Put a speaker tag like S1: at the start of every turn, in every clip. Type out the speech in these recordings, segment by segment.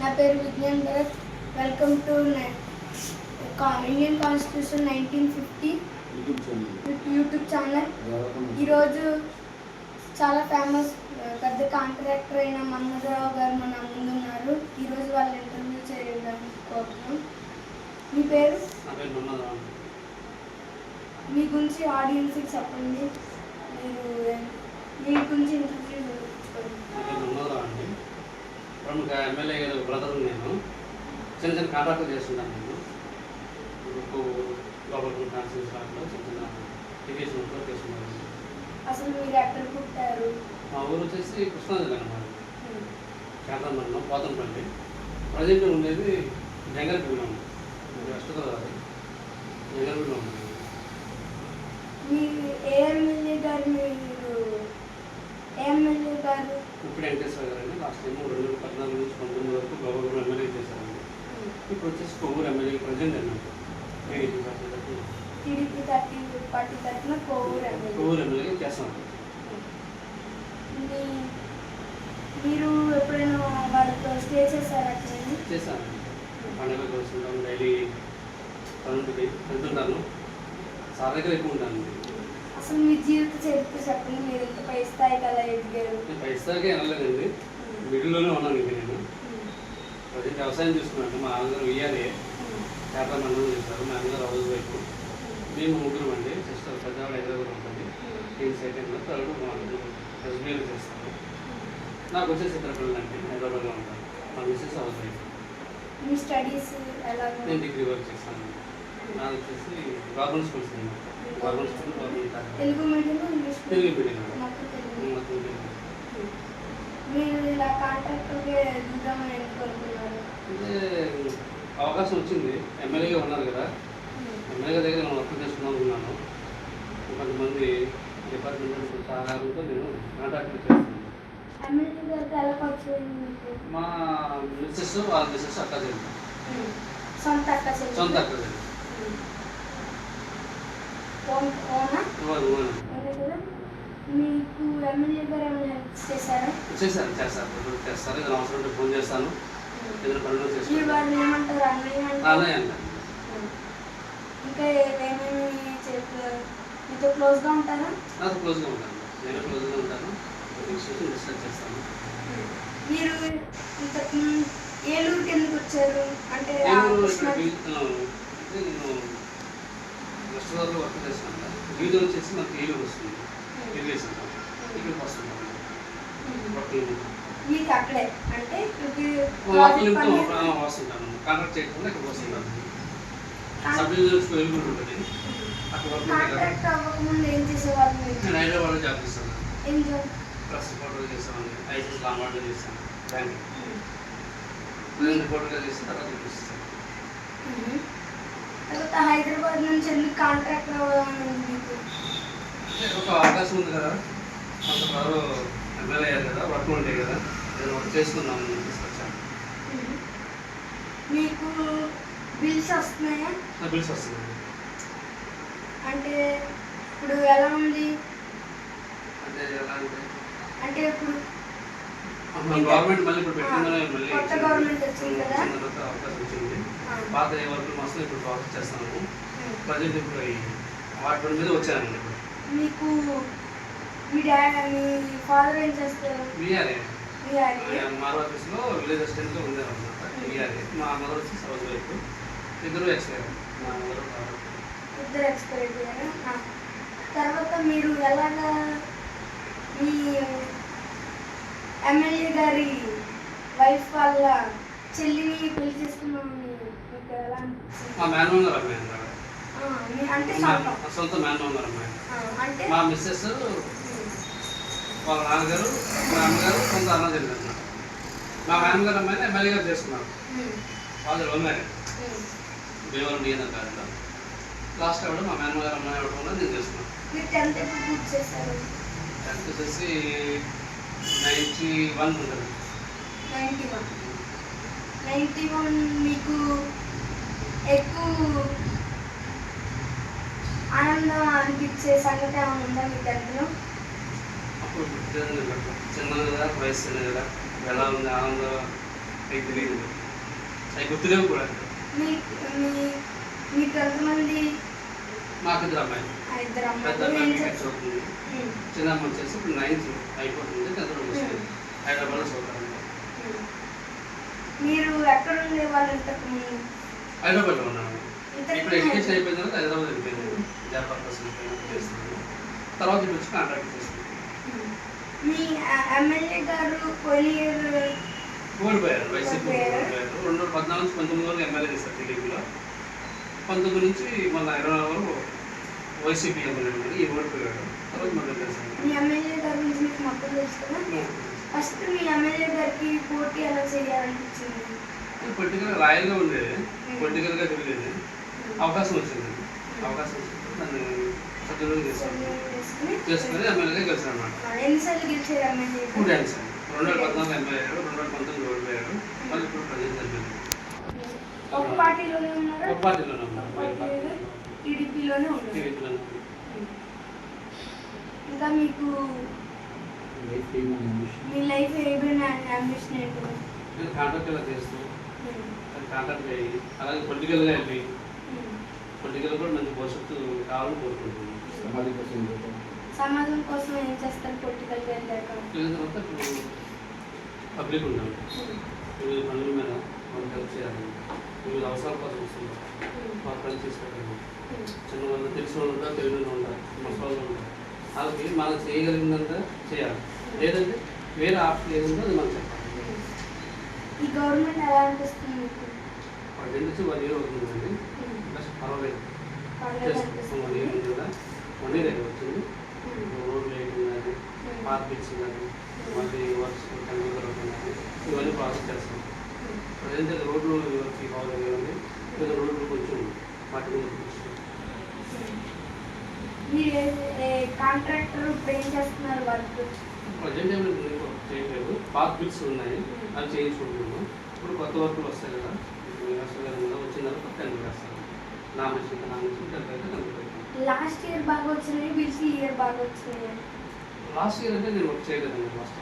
S1: నా పేరు Vignan Bharat. Welcome to Indian constitution 1950 YouTube channel. ఈరోజు చాలా ఫేమస్ పెద్ద కాంట్రాక్టర్ అయిన మన్మథరావు గారు మన ముందున్నారు. ఈరోజు వాళ్ళు ఇంటర్వ్యూ చేయడానికి కోరుతున్నాం. మీ పేరు? మీ గురించి ఆడియన్స్కి చెప్పండి. మీరు మీ గురించి ఇంటర్వ్యూ
S2: ప్రముఖ ఎమ్మెల్యే గారు బ్రదర్. నేను చిన్న చిన్న కాంట్రాక్టులు చేస్తున్నాను. నేను గ్లోబల్ కాన్స్టిట్యూషన్లో చిన్న చిన్న ఇరిగేషన్ వర్క్ చేస్తున్నాను.
S1: అసలు మీరు ఎక్కడ పుట్టారు?
S2: మా ఊరు వచ్చేసి కృష్ణా జిల్లా అన్నమాట. కేంద్రం మండలం పోతంపల్లి. ప్రజెంట్ ఉండేది జంగల్పూడిలో ఉంది. వెస్ట్ గోదావరి జంగల్పూడిలో ఉంది.
S1: మీరు ఏ ఎమ్మెల్యే గారు?
S2: ఇప్పుడు వెంకటేశ్వర గారు అండి. లాస్ట్ టైం 2014 నుంచి 19 వరకు గవర్నమెంట్ ఎమ్మెల్యే చేశారండి. ఇప్పుడు వచ్చేసి కొవ్వూరు ఎమ్మెల్యే ప్రజెంట్ అన్నమాట.
S1: టీడీపీ పార్టీ తరఫున
S2: కొవ్వూరు ఎమ్మెల్యే చేస్తాం.
S1: మీరు ఎప్పుడైనా వాళ్ళతో స్టే చేశారా?
S2: చేశాను. పండుగ వస్తుంటాం. డైలీ వెళ్తుంటాను. సార్ దగ్గర ఎక్కువ ఉంటాను.
S1: అసలు మీ జీవిత చరిత్ర చెప్పండి. మీరు ఎంత పై స్థాయికి అలా ఎదిగారు?
S2: పై స్థాయికి వెళ్ళలేదండి. మిడిల్లోనే ఉన్నాను. ఇంక నేను ప్రజెంట్ వ్యవసాయం చూసుకున్నాను. మా నాన్నగారు విఆర్ఏ కేరళ మండలం చేశారు. మా నాన్నగారు హౌస్ వైఫ్. మేము ముగ్గురు అండి. సిస్టర్ పెద్దవాళ్ళు హైదరాబాద్ ఉంటుంది. నేను సెకండ్ థర్డ్ మా ఎస్బీఐలో చేస్తాను. నాకు వచ్చేసి ఇద్దరు పిల్లలు అండి. హైదరాబాద్లో ఉంటాను. మా మిస్సెస్ హౌస్ వైఫ్.
S1: మీ స్టడీస్ ఎలా?
S2: నేను డిగ్రీ వర్క్ చేస్తాను. నాకు వచ్చేసి గవర్నమెంట్ స్కూల్స్ అనమాట. Government school
S1: Telugu medium, English
S2: Telugu medium.
S1: మీరు ఇలా కాంట్రాక్టర్గా ఎదుగుదామని అనుకుంటున్నారు?
S2: అంటే అవకాశం వచ్చింది. ఎమ్మెల్యేగా ఉన్నారు కదా, ఎమ్మెల్యే దగ్గర నేను వర్క్ చేసుకుందాం అనుకున్నాను. కొంతమంది డిపార్ట్మెంట్ సహాయంతో నేను కాంట్రాక్టర్ చేస్తున్నాను.
S1: ఎమ్మెల్యే గారికి ఎలా పరిచయం?
S2: మా మిస్సెస్ వాళ్ళ మిస్సెస్ అక్క చెల్లి.
S1: సొంత అక్క చెల్లి. మీకు ఎమ్మెల్యే గారు ఏమైనా హెల్ప్ చేశారా?
S2: చేస్తారు. ఏదైనా అవసరం ఉంటే ఫోన్ చేస్తాను. ఏదైనా పనులు
S1: చేస్తాను. ఏమంటారు?
S2: అన్నయ్య అంట.
S1: ఇంకా ఏమేమి మీతో క్లోజ్గా ఉంటారా?
S2: నాకు క్లోజ్గా ఉంటాను. నేను క్లోజ్గా ఉంటాను. డిస్కస్ చేస్తాను.
S1: మీరు ఏలూరుకి ఎందుకు వచ్చారు? అంటే
S2: నేను వెస్ట్ గోదావరిలో వర్క్ చేస్తాను. వీధి వచ్చేసి మనకి ఏలూరు వస్తుంది. ఇరిగేషన్ ఇక్కడికి వస్తున్నాను.
S1: మీకు అక్కడే అంటే
S2: వస్తుంటాను. కాంట్రాక్ట్ చేయకుండా ఇక్కడికి వస్తున్నాను. సబ్ డివిజన్ ఏలూరు ఉంటుంది. అక్కడ వర్క్
S1: అవ్వకముందు ఏం చేసేవాళ్ళు?
S2: నేను హైదరాబాద్లో జాబ్ చేస్తాను.
S1: ఏం జాబ్?
S2: ప్రెస్ రిపోర్టర్ చేస్తాను. ఐసీఎస్ లాంబార్డ్లో చేస్తాను. బ్యాంక్ రిపోర్టర్గా చేసి తర్వాత చూపిస్తాను.
S1: తర్వాత హైదరాబాద్ నుంచి ఎందుకు కాంట్రాక్టర్ అవ్వాలని మీకు?
S2: ఒక అవకాశం ఉంది కదా, కొంత ప్రజలు ఎమ్మెల్యే అయ్యారు కదా, వర్క్ ఉంటాయి కదా, నేను వర్క్ చేసుకుందాం తీసుకొచ్చాను.
S1: మీకు బిల్స్ వస్తున్నాయా?
S2: బిల్స్ వస్తున్నాయి.
S1: అంటే ఇప్పుడు ఎలా ఉంది?
S2: అంటే ఎలా
S1: అంటే ఇప్పుడు
S2: గవర్నమెంట్ మళ్ళీ ఇప్పుడు పెట్టిందనే మళ్ళీ
S1: కొత్త గవర్నమెంట్ వచ్చింది కదా,
S2: అవకాశం వచ్చింది. పాత ఏ వర్క్ మొత్తం ఇప్పుడు ప్రాసెస్ చేస్తాను. ప్రజెంట్ ఇప్పుడు వాటి మీద వచ్చానండి.
S1: మీకు మీ డాడీ మీ ఫాదర్ ఏం చేస్తారు?
S2: విఆర్ఏ మారు ఆఫీస్లో విలేజ్ అసిస్టెంట్గా ఉండేవారు అనమాట. విఆర్ఏ. మా మదర్ వచ్చి హౌస్ వైఫ్. ఇద్దరు ఎక్స్పైర్. మా మదర్
S1: ఇద్దరు ఎక్స్పైర్ అయ్యారు. తర్వాత మీరు ఎలాగా మీ ఎమ్మెల్యే గారి వైఫ్ వాళ్ళ చెల్లిని పెళ్లి చేసుకున్నామని మీకు ఎలా అనిపిస్తుంది?
S2: మా మేనమామ గారు అమ్మాయి అన్నారు.
S1: అంటే
S2: సొంత మేనమామ గారు అమ్మాయి.
S1: అంటే
S2: మా మిస్సెస్ వాళ్ళ నాన్నగారు మా అమ్మగారు సొంత అన్న జరిగింది. మా మేనగారు అమ్మాయిని ఎమ్మెల్యే గారు చేసుకున్నారు. వాళ్ళు లవ్ మ్యారేజ్. భీమవరం డిఎన్ కాదు. లాస్ట్ ఆవిడ మా మేనగారు అమ్మాయి అవడం వల్ల నేను చేసుకున్నాను.
S1: మీరు 10th ఎప్పుడు పూర్తి చేశారు?
S2: 10th వచ్చేసి 91 ఉంటుంది.
S1: 91 మీకు ఎక్కువ ఆనందం అనిపించే సంగతి ఏమైనా ఉందా మీ 10th లో?
S2: అప్పుడు చిన్నది కదా, వయసు కదా, ఎలా ఉంది ఆనందం అవి తెలియదు, అవి గుర్తులేవు కూడా.
S1: మీకు ఎంతమంది?
S2: మాకు ఇద్దరు అమ్మాయిలు. పెద్ద అమ్మాయి చదువుతుంది, చిన్న అమ్మాయి వచ్చేసి ఇప్పుడు 9th అయిపోతుంది, పెద్దలు వస్తుంది హైదరాబాద్లో చదువుతారు.
S1: మీరు ఎక్కడ ఉండే వాళ్ళు ఇంతకుముందు?
S2: హైదరాబాద్లో ఉన్నాను. ఇప్పుడు ఎడ్యుకేషన్ అయిపోయిన తర్వాత హైదరాబాద్ వెళ్ళిపోయింది, జాబ్ పర్పస్ చేస్తున్నాను. తర్వాత ఇప్పుడు వచ్చి కాంట్రాక్ట్ చేస్తున్నాను.
S1: మీ ఎమ్మెల్యే గారు పోయిన
S2: ఓడిపోయారు, వైసీపీ ఓడిపోయారు. 2014 నుంచి 19 వరకు ఎమ్మెల్యే చేస్తారు టీడీపీలో. 19 నుంచి మన 24 వరకు వైసీపీ ఎమ్మెల్యే ఉన్నాడు, ఈ ఓడిపోయాడు. తర్వాత మనం చేస్తాం.
S1: మీ ఎమ్మెల్యే గారి గురించి మీకు మొత్తం తెలుసు కదా? ఫస్ట్ మీ ఎమ్మెల్యే గారికి పోటీ ఎలా చేయాలనిపించింది?
S2: పొలిటికల్ రాయల్గా ఉండేది, పొలిటికల్గా తిరిగేది. అవకాశం వచ్చింది, అవకాశం వచ్చింది దాన్ని సద్వినియోగం చేసుకుని ఎమ్మెల్యేగా గెలిచాను అన్నమాట.
S1: ఎన్నిసార్లు గెలిచారు ఎమ్మెల్యే?
S2: 2 times. 2014 ఎమ్మెల్యే అయ్యాడు, 2019 ఓడిపోయాడు, మళ్ళీ ఇప్పుడు ప్రజెంట్ ఎమ్మెల్యే.
S1: ఒక పార్టీలోనే ఉన్నారా?
S2: ఒక పార్టీలోనే ఉన్నారు,
S1: టీడీపీలోనే ఉన్నారు. ఇంకా మీకు మీ లైఫ్ ఏమైనా అంబిషన్ ఏంటి?
S2: నేను కాంట్రాక్ట్ ఇలా చేస్తూ కాంట్రాక్ట్ అయ్యి అలాగే పొలిటికల్గా వెళ్ళి పొలిటికల్ కూడా మంచి భవిష్యత్తు కావాలని కోరుకుంటున్నాను.
S1: సమాజం కోసం ఏం చేస్తారు పొలిటికల్గా వెళ్ళాక?
S2: వెళ్ళిన తర్వాత ఇప్పుడు పబ్లిక్ ఉన్నాను, వివిధ పనుల మీద మనం హెల్ప్ చేయాలి, వివిధ అవసరాల కోసం వస్తున్నాం, వాళ్ళ పని చేసి పెట్టాలి. చిన్న వాళ్ళు తెలిసిన వాళ్ళు ఉంటారు, తెలియని ఉంటారు, ముసలి ఉంటారు, వాళ్ళకి మనం చేయగలిగిందంతా చేయాలి, లేదంటే వేరే ఆప్షన్ ఏదంటే అది మనం చెప్పాలి.
S1: ఈ గవర్నమెంట్ ఎలా అనిపిస్తుంది మీకు?
S2: 10 నుంచి 1 year అవుతుందండి, బస్ పర్వాలేదు, 1 year ఉంది కదా, 1 year అయితే వచ్చింది. రోడ్లు వేయడం కానీ, పార్కింగ్స్ కానీ, మళ్ళీ వర్క్స్ కంప్యూటర్ కానీ ఇవన్నీ ప్రాసెస్ చేస్తాం. ప్రజెంట్ రోడ్లు వర్క్కి బాగుంది, లేదా రోడ్లు కొంచెం వాటి మీద
S1: కాంట్రాక్టర్ ఇప్పుడు ఏం చేస్తున్నారు వర్క్?
S2: ప్రజెంట్ ఏమైనా చేయట్లేదు, పార్క్ బిల్స్ ఉన్నాయి, అవి చేయించుకుంటున్నాము. ఇప్పుడు కొత్త వర్కులు వస్తాయి కదా, వచ్చిన తర్వాత టెండర్ వేస్తాను, నామినేషన్ టెండర్ అయితే టెండర్.
S1: లాస్ట్ ఇయర్ బాగా వచ్చినాయి బిల్స్, ఈ ఇయర్ బాగా వచ్చినాయి.
S2: లాస్ట్ ఇయర్ అంటే నేను వర్క్ చేయలేదండి. లాస్ట్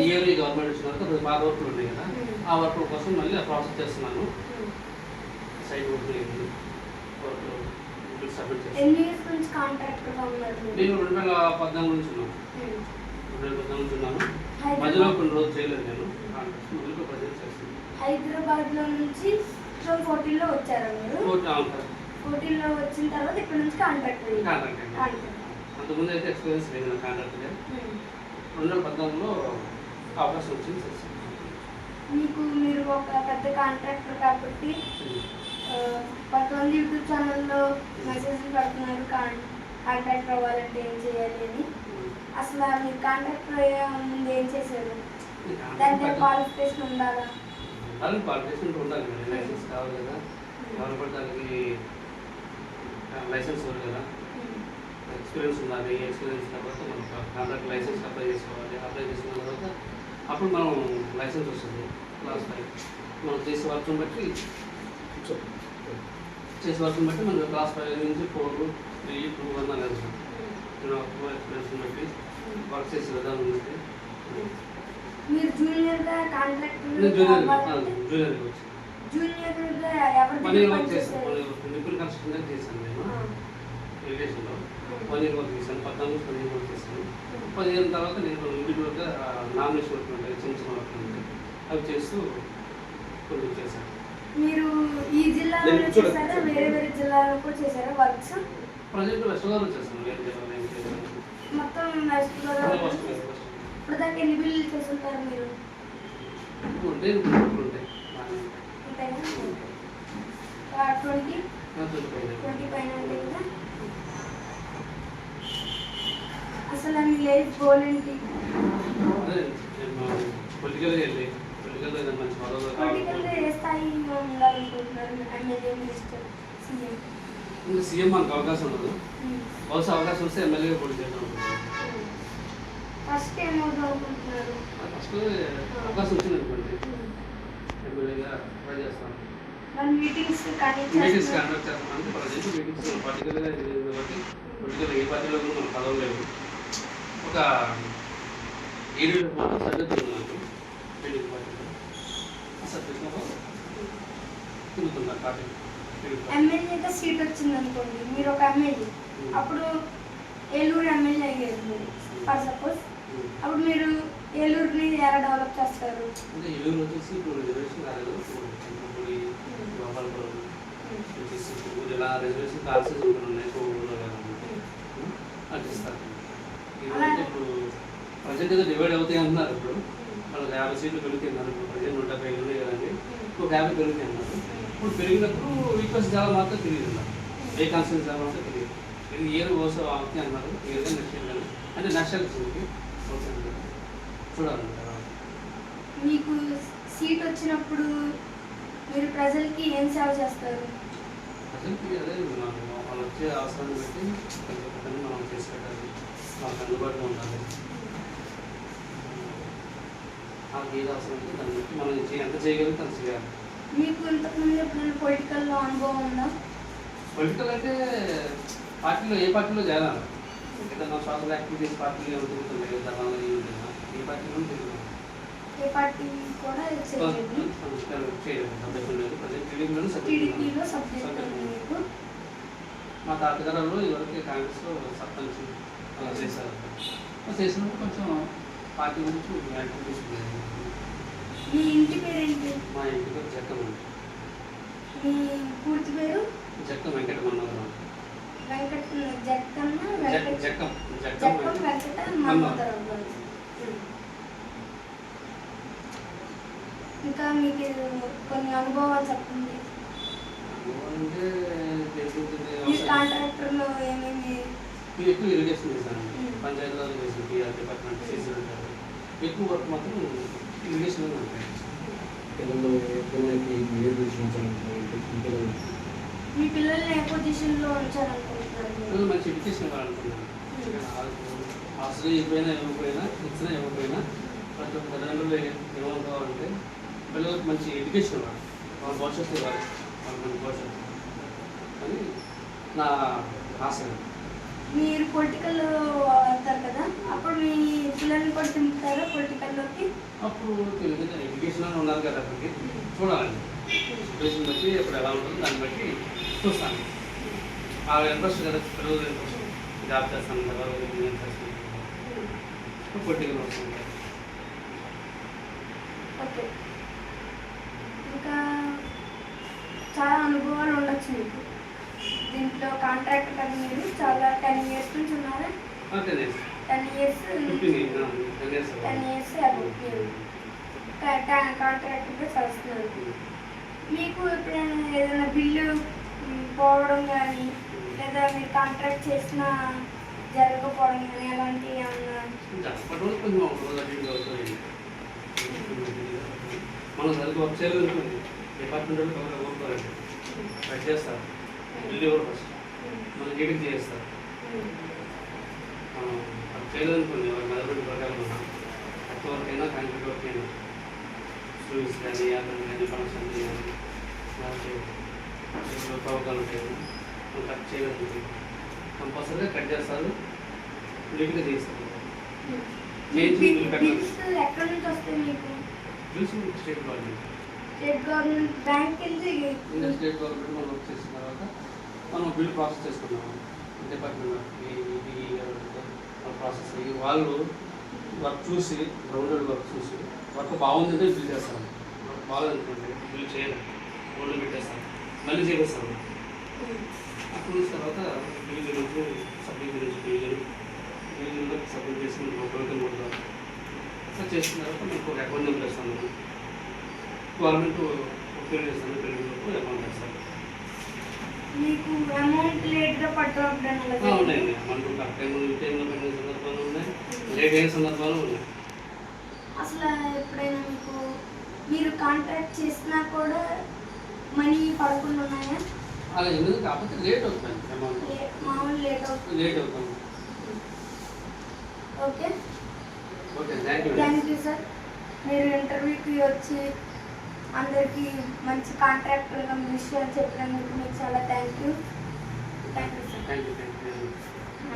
S1: ఇయర్
S2: ఈ గవర్నమెంట్ వచ్చిన తర్వాత బాగా వర్క్లు ఉన్నాయి కదా, ఆ వర్క్ కోసం మళ్ళీ ప్రాసెస్ చేస్తున్నాను. సైట్ వర్క్ వర్క్ సబ్మిట్ చేస్తాను.
S1: ఎన్ని ఇయర్స్ నుంచి కాంట్రాక్టర్గా ఉన్నారు?
S2: నేను 2014 నుంచి ఉన్నాను, 2014 నుంచి ఉన్నాను. మధ్యలో కొన్ని రోజులు చేయలేదు నేను, మళ్ళీ ప్రజెంట్ చేస్తున్నాను.
S1: హైదరాబాద్లో నుంచి 2014లో వచ్చారు మీరు? 14లో వచ్చిన తర్వాత ఇక్కడ నుంచి కాంట్రాక్ట్.
S2: అంతకుముందు అయితే ఎక్స్పీరియన్స్ లేదు నా కాంట్రాక్ట్గా. 2014లో అవకాశం వచ్చింది చేస్తాను.
S1: మీరు ఒక పెద్ద కాంట్రాక్టర్ కాబట్టి కొంతమంది యూట్యూబ్ ఛానల్లో మెసేజ్లు పెడుతున్నారు కాంట్రాక్టర్ అవ్వాలంటే ఏం చేయాలి అని. అసలు మీరు కాంట్రాక్టర్ అయ్యే ముందు ఏం చేశారు? దాంట్లో క్వాలిఫికేషన్ ఉండాలా?
S2: క్వాలిఫికేషన్ ఉండాలి కదా, లైసెన్స్ కావాలి కదా, గవర్నమెంట్ దానికి లైసెన్స్ ఉంది కదా, ఎక్స్పీరియన్స్ ఉండాలి. ఎక్స్పీరియన్స్ తర్వాత మనం కాంట్రాక్ట్ లైసెన్స్ అప్లై చేసుకోవాలి. అప్లై చేసుకున్న తర్వాత అప్పుడు మనం లైసెన్స్ వస్తుంది. క్లాస్ 5 మనం చేసే వర్క్ని బట్టి మనం క్లాస్ 5 నుంచి 4, 3, 2, 1 అనేది ఎక్స్పీరియన్స్ బట్టి వర్క్ చేసే విధానం బట్టి.
S1: మీరు జూనియర్గా కాంట్రాక్టర్ జూనియర్గా ఎవరు
S2: వర్క్ చేస్తాను, నిపుల్ కన్స్ట్రక్షన్ చేశాను నేను రిలేషన్లో. 1 year వర్క్ చేశాను, 14 నుంచి 15 వర్క్ చేశాను. 15 తర్వాత నేను ఇండివిజువల్గా నామినేషన్ వర్క్ ఉంటాయి, చిన్న చిన్న వర్క్ ఉంటాయి, అవి చేస్తూ కొంచెం చేశాను.
S1: మీరు ఈ జిల్లాలో చేశారా, వేరే వేరే జిల్లాలో కూడా చేశారా వర్క్స్?
S2: ప్రజెంట్ వెస్ట్ గోదావరి చేస్తాను, వేరే జిల్లాలో ఏం చేశాను.
S1: మొత్తం వెస్ట్ గోదావరి. ఇప్పుడు దాకా ఎన్ని బిల్లులు చేస్తుంటారు మీరు?
S2: ఉంటాయి
S1: అంతేనా? 20 పైన ఉంటాయి కదా. అసలు మీ లైఫ్ గోల్ ఏంటి?
S2: అదే పొలిటికల్గా వెళ్ళి పొలిటికల్గా మంచి
S1: పొలిటికల్గా ఏ స్థాయిలో ఉండాలనుకుంటున్నారు? MLA, minister, CM?
S2: ఇంకా సీఎం మనకు అవకాశం ఉండదు, బహుశా అవకాశం వస్తే ఎమ్మెల్యేగా పోటీ చేద్దాం.
S1: ఫస్ట్ ఏమవుతాం అనుకుంటున్నారు?
S2: ఫస్ట్ అవకాశం వచ్చింది అనుకోండి ఎమ్మెల్యేగా ట్రై చేస్తాను.
S1: మీటింగ్స్ కండక్ట్
S2: చేస్తామంటే ప్రజెంట్ మీటింగ్స్ పర్టికులర్గా కాబట్టి పొలిటికల్ ఏ పార్టీలో కూడా మనం పదవలేము. ఒక 7 సభ్యత్వం నాకు మీటింగ్ పార్టీలో తిరుగుతున్నారు కాటన్
S1: ఎమ్మెల్యేగా సీట్ వచ్చింది అనుకోండి, మీరు ఒక ఎమ్మెల్యే, అప్పుడు ఏలూరు ఎమ్మెల్యే అయ్యారు మీరు ఫర్ సపోజ్, అప్పుడు మీరు ఏలూరుని ఎలా డెవలప్ చేస్తారు?
S2: అంటే ఏలూరు వచ్చేసి ఇప్పుడు రిజర్వేషన్ రాలేదు, చింతపూడి గోపాలపురం వచ్చేసి ఇలా రిజర్వేషన్ క్లాసెస్ ఉన్నాయి ఊళ్ళో అది ఇస్తారు. ఎందుకంటే ఇప్పుడు ప్రజెంట్ ఏదో డివైడ్ అవుతాయి అంటున్నారు. ఇప్పుడు వాళ్ళకి 50 సీట్లు పెరుగుతున్నారు. ఇప్పుడు ప్రజెంట్ 150 ఉన్నాయి కదండి, ఒక 50 పెరుగుతాయి అన్నారు. ఇప్పుడు పెరిగినప్పుడు రిక్వెస్ట్ చాలా మాత్రం తెలియదు, ఏ కాన్స్టిట్యూన్స్ చాలా మాత్రం తెలియదు. ఇది ఇయర్ ఓసో అవుతాయి అన్నారు, ఇయర్ నెక్స్ట్ ఇయర్ అంటే నెక్స్ట్ ఇయర్కి చూడాలి.
S1: మీకు సీట్ వచ్చినప్పుడు మీరు ప్రజలకి ఏం సేవ చేస్తారు?
S2: ప్రజలకి అదే వాళ్ళు వచ్చే అవసరాన్ని బట్టి ప్రతి ఒక్కరిని మనం చేసి పెట్టాలి, వాళ్ళకి అందుబాటులో ఉండాలి. వాళ్ళకి ఏది అవసరం ఉంటే దాన్ని బట్టి మనం ఎంత చేయగలిగితే అంత చేయాలి.
S1: మీకు ఇంతకుముందు ఎప్పుడైనా పొలిటికల్లో అనుభవం ఉందా?
S2: పొలిటికల్ అంటే పార్టీలో ఏ పార్టీలో చేరాలి, ఏదైనా సోషల్ యాక్టివిటీస్ పార్టీలో తిరుగుతుంది, దానివల్ల ఏ పార్టీలో తిరుగుతుంది,
S1: ఏ పార్టీ కూడా చేయలేదు. టీడీపీలో సబ్జెక్ట్ మీకు
S2: మా తాతగారు ఇదివరకు కాంగ్రెస్లో సర్పంచ్ అలా చేశారు. చేసినప్పుడు కొంచెం పార్టీ గురించి యాక్టివిటీస్ ఉన్నాయి.
S1: మీ ఇంటి పేరేంటి?
S2: మా ఇంటి పేరు జక్కం అండి.
S1: మీ పూర్తి పేరు?
S2: జక్కం వెంకట మన్నవరావు.
S1: జక్కం వెంకట మన్నవరావు గారు. ఇంకా మీకు కొన్ని అనుభవాలు చెప్పండి.
S2: అంటే
S1: కాంట్రాక్టర్లో ఏమేమి
S2: ఎక్కువ ఇరిగేషన్ చేశాను, పంచాయతీలో చేసిన టీఆర్ డిపార్ట్మెంట్ చేసి ఎక్కువ వర్క్ మాత్రం ఇరిగేషన్లో ఉంటాయి.
S1: మీ పిల్లల్ని ఏ పొజిషన్లో ఉంచాలనుకుంటున్నారు?
S2: మంచి ఎడ్యుకేషన్ ఇవ్వాలనుకుంటున్నాను. అసలు ఇవ్వకపోయినా ఇవ్వకపోయినా ప్రతి ఒక్క తల్లిదండ్రులు ఏమవుతారంటే పిల్లలకు మంచి ఎడ్యుకేషన్ ఇవ్వాలి, వాళ్ళ భవిష్యత్తు ఇవ్వాలి, వాళ్ళ మంచి భవిష్యత్తు అని నా ఆశ.
S1: మీరు పొలిటికల్లో వెళ్తారు కదా, అప్పుడు మీ పిల్లల్ని కూడా తింటారా పొలిటికల్లోకి?
S2: అప్పుడు తెలియదు, ఎడ్యుకేషన్లో ఉండాలి కదా, అప్పటికి చూడాలండి సిచ్యువేషన్ బట్టి అప్పుడు ఎలా ఉంటుందో దాన్ని బట్టి చూస్తాను. ఆ ఇంట్రెస్ట్ కదా, పిల్లలు ఇంట్రెస్ట్ జాబ్ చేస్తాను కదా, పొలిటికల్ వస్తుంది.
S1: ఓకే, ఇంకా చాలా అనుభవాలు ఉండొచ్చు మీకు దీంట్లో. కాంట్రాక్ట్ కదా మీరు చాలా 10 years నుంచి ఉన్నారా? 10 years కాంట్రాక్ట్గా చేస్తున్నారు. మీకు ఎప్పుడైనా ఏదైనా బిల్లు పోవడం కానీ, లేదా మీరు కాంట్రాక్ట్ చేసిన జరగకపోవడం కానీ అలాంటివి ఏమన్నా?
S2: మనం సరిగ్గా వర్క్ చేయాలనుకోండి, డిపార్ట్మెంట్ వాళ్ళు కోరుకోరండి, కట్ చేస్తారు, బిల్లు ఎవరు ఫస్ట్ మనం గేటింగ్ చేస్తారు. అది చేయలేదనుకోండి, వాళ్ళ మెజర్మెంట్ ప్రకారం ఉన్నా తక్కువ వర్క్ అయినా కాంక్రీట్ వర్క్ అయినా స్టూల్స్ కానీ యాభై కానీ ఫంక్షన్ కానీ ప్రవకాలు ఉంటాయి, మనం కట్ చేయలేదు కంపల్సరీగా కట్ చేస్తారు, నీట్గా చేస్తారు.
S1: ఎక్కడి నుంచి వస్తాయి మీకు?
S2: State government.
S1: State government bank వెళ్తే
S2: స్టేట్ గవర్నమెంట్ మనం వర్క్ చేసిన తర్వాత మనం బిల్ ప్రాసెస్ చేసుకున్నాము. డిపార్ట్మెంట్ ప్రాసెస్ అయ్యి వాళ్ళు వర్క్ చూసి గ్రౌండెడ్ వర్క్ చూసి వర్క్ బాగుందంటే బిల్ చేస్తాను, వర్క్ బాగాలనుకోండి బిల్ చేయరు, గోల్డ్ పెట్టేస్తాను, మళ్ళీ చేపిస్తాను. అక్కడ నుంచి తర్వాత బిల్లు నుంచి సబ్మిట్ నుంచి బిల్లు సబ్మిట్ చేసి టోకెన్ కొడతాను. అట్లా చేసిన తర్వాత మీకు ఒక అకౌంట్ నెంబర్ ఇస్తాను, గవర్నమెంట్ పేరు చేస్తాను, పేరు అకౌంట్ వేస్తాను.
S1: మీకు అమౌంట్ లేట్గా పట్టుకోవడం
S2: ఉన్నాయండి, అమౌంట్ టైంలో పెట్టిన సందర్భాలు ఉన్నాయి, లేట్ అయిన సందర్భాలు ఉన్నాయి.
S1: అసలు ఎప్పుడైనా మీకు మీరు కాంట్రాక్ట్ చేసినా కూడా మనీ పడకుండా ఉన్నాయా?
S2: అలా ఎందుకు, కాకపోతే లేట్ అవుతుంది అమౌంట్,
S1: మామూలు లేట్
S2: అవుతుంది.
S1: Okay
S2: okay,
S1: thank you sir. మీరు ఇంటర్వ్యూకి వచ్చి అందరికీ మంచి కాంట్రాక్టర్గా మీ విషయాలు చెప్పినందుకు మీకు చాలా thank you sir.
S2: Thank you.